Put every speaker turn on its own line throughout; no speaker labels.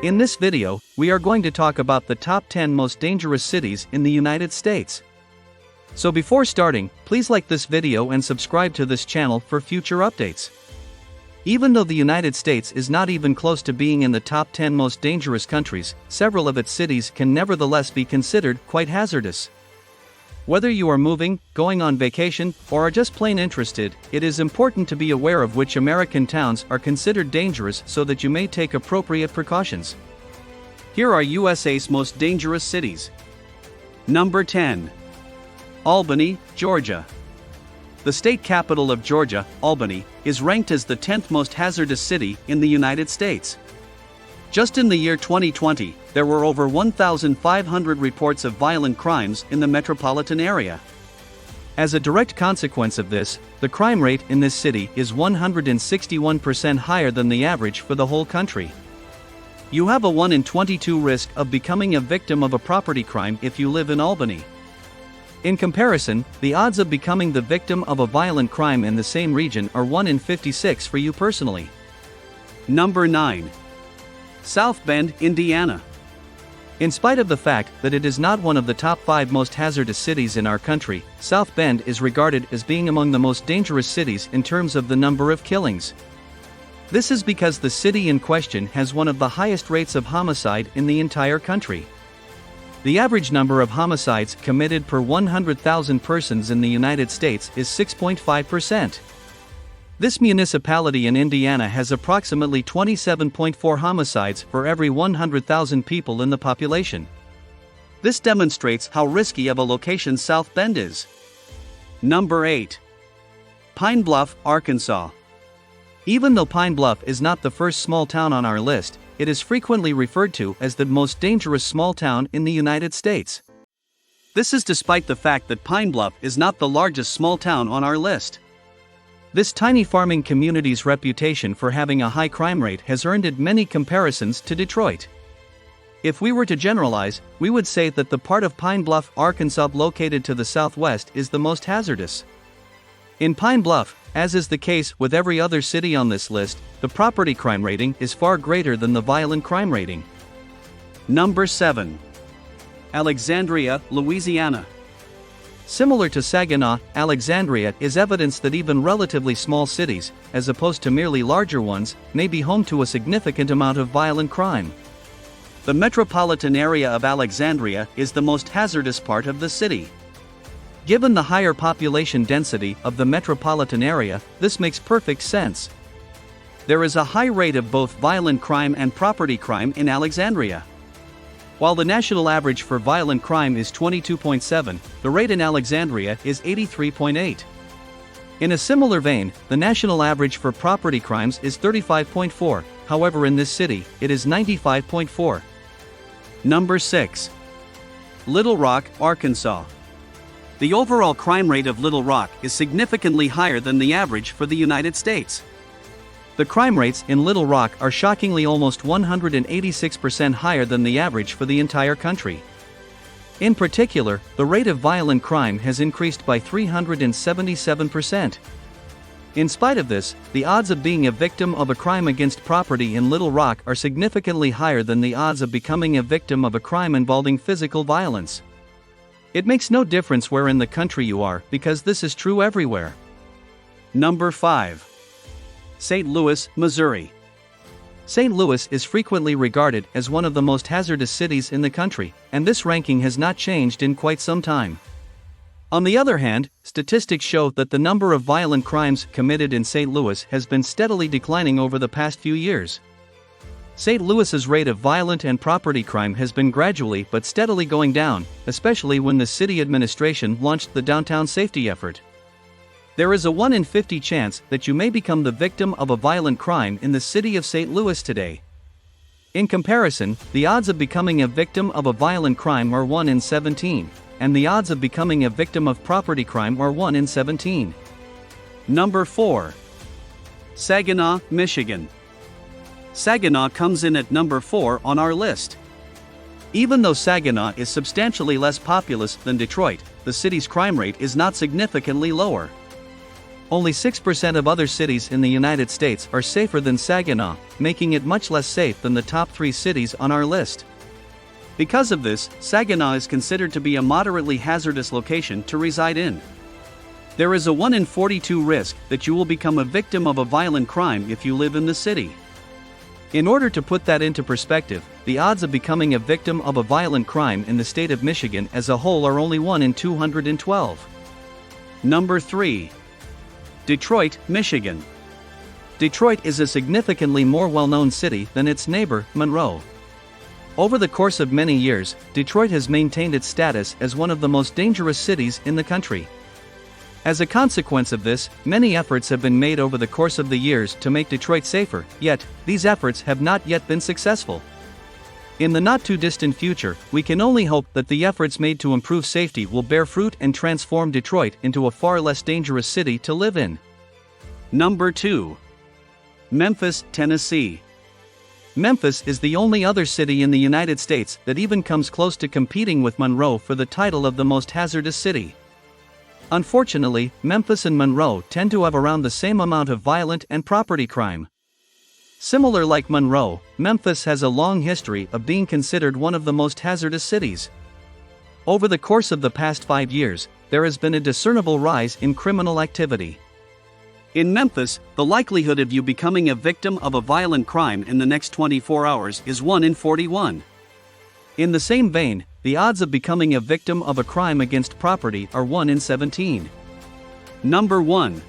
In this video, we are going to talk about the top 10 most dangerous cities in the United States. So before starting, please like this video and subscribe to this channel for future updates. Even though the United States is not even close to being in the top 10 most dangerous countries, several of its cities can nevertheless be considered quite hazardous. Whether you are moving, going on vacation, or are just plain interested, it is important to be aware of which American towns are considered dangerous so that you may take appropriate precautions. Here are USA's most dangerous cities. Number 10. Albany, Georgia. The state capital of Georgia, Albany, is ranked as the 10th most hazardous city in the United States. Just in the year 2020, there were over 1,500 reports of violent crimes in the metropolitan area. As a direct consequence of this, the crime rate in this city is 161% higher than the average for the whole country. You have a 1 in 22 risk of becoming a victim of a property crime if you live in Albany. In comparison, the odds of becoming the victim of a violent crime in the same region are 1 in 56 for you personally. Number 9. South Bend, Indiana. In spite of the fact that it is not one of the top 5 most hazardous cities in our country, South Bend is regarded as being among the most dangerous cities in terms of the number of killings. This is because the city in question has one of the highest rates of homicide in the entire country. The average number of homicides committed per 100,000 persons in the United States is 6.5%. This municipality in Indiana has approximately 27.4 homicides for every 100,000 people in the population. This demonstrates how risky of a location South Bend is. Number 8. Pine Bluff, Arkansas. Even though Pine Bluff is not the first small town on our list, it is frequently referred to as the most dangerous small town in the United States. This is despite the fact that Pine Bluff is not the largest small town on our list. This tiny farming community's reputation for having a high crime rate has earned it many comparisons to Detroit. If we were to generalize, we would say that the part of Pine Bluff, Arkansas located to the southwest is the most hazardous. In Pine Bluff, as is the case with every other city on this list, the property crime rating is far greater than the violent crime rating. Number 7. Alexandria, Louisiana. Similar to Saginaw, Alexandria is evidence that even relatively small cities, as opposed to merely larger ones, may be home to a significant amount of violent crime. The metropolitan area of Alexandria is the most hazardous part of the city. Given the higher population density of the metropolitan area, this makes perfect sense. There is a high rate of both violent crime and property crime in Alexandria. While the national average for violent crime is 22.7, the rate in Alexandria is 83.8. In a similar vein, the national average for property crimes is 35.4, however in this city, it is 95.4. Number 6. Little Rock, Arkansas. The overall crime rate of Little Rock is significantly higher than the average for the United States. The crime rates in Little Rock are shockingly almost 186% higher than the average for the entire country. In particular, the rate of violent crime has increased by 377%. In spite of this, the odds of being a victim of a crime against property in Little Rock are significantly higher than the odds of becoming a victim of a crime involving physical violence. It makes no difference where in the country you are, because this is true everywhere. Number 5. St. Louis, Missouri. St. Louis is frequently regarded as one of the most hazardous cities in the country, and this ranking has not changed in quite some time. On the other hand, statistics show that the number of violent crimes committed in St. Louis has been steadily declining over the past few years. St. Louis's rate of violent and property crime has been gradually but steadily going down, especially when the city administration launched the downtown safety effort. There is a 1 in 50 chance that you may become the victim of a violent crime in the city of St. Louis today. In comparison, the odds of becoming a victim of a violent crime are 1 in 17, and the odds of becoming a victim of property crime are 1 in 17. Number 4. Saginaw, Michigan. Saginaw comes in at number 4 on our list. Even though Saginaw is substantially less populous than Detroit, the city's crime rate is not significantly lower. Only 6% of other cities in the United States are safer than Saginaw, making it much less safe than the top 3 cities on our list. Because of this, Saginaw is considered to be a moderately hazardous location to reside in. There is a 1 in 42 risk that you will become a victim of a violent crime if you live in the city. In order to put that into perspective, the odds of becoming a victim of a violent crime in the state of Michigan as a whole are only 1 in 212. Number 3. Detroit, Michigan. Detroit is a significantly more well-known city than its neighbor, Monroe. Over the course of many years, Detroit has maintained its status as one of the most dangerous cities in the country. As a consequence of this, many efforts have been made over the course of the years to make Detroit safer, yet, these efforts have not yet been successful. In the not-too-distant future, we can only hope that the efforts made to improve safety will bear fruit and transform Detroit into a far less dangerous city to live in. Number 2. Memphis, Tennessee. Memphis is the only other city in the United States that even comes close to competing with Monroe for the title of the most hazardous city. Unfortunately, Memphis and Monroe tend to have around the same amount of violent and property crime. Similar like Monroe, Memphis has a long history of being considered one of the most hazardous cities. Over the course of the past 5 years, there has been a discernible rise in criminal activity. In Memphis, the likelihood of you becoming a victim of a violent crime in the next 24 hours is 1 in 41. In the same vein, the odds of becoming a victim of a crime against property are 1 in 17. Number 1.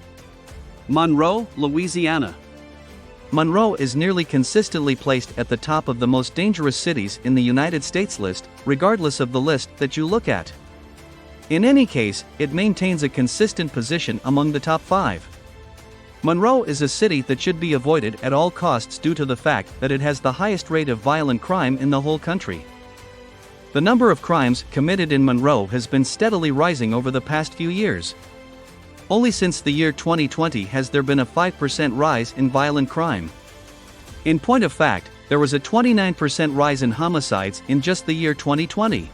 Monroe, Louisiana. Monroe is nearly consistently placed at the top of the most dangerous cities in the United States list, regardless of the list that you look at. In any case, it maintains a consistent position among the top 5. Monroe is a city that should be avoided at all costs due to the fact that it has the highest rate of violent crime in the whole country. The number of crimes committed in Monroe has been steadily rising over the past few years. Only since the year 2020 has there been a 5% rise in violent crime. In point of fact, there was a 29% rise in homicides in just the year 2020.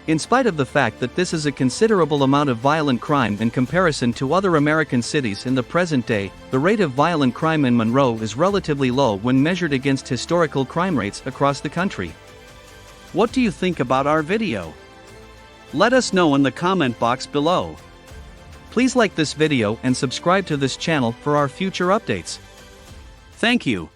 In spite of the fact that this is a considerable amount of violent crime in comparison to other American cities in the present day, the rate of violent crime in Monroe is relatively low when measured against historical crime rates across the country. What do you think about our video? Let us know in the comment box below. Please like this video and subscribe to this channel for our future updates. Thank you.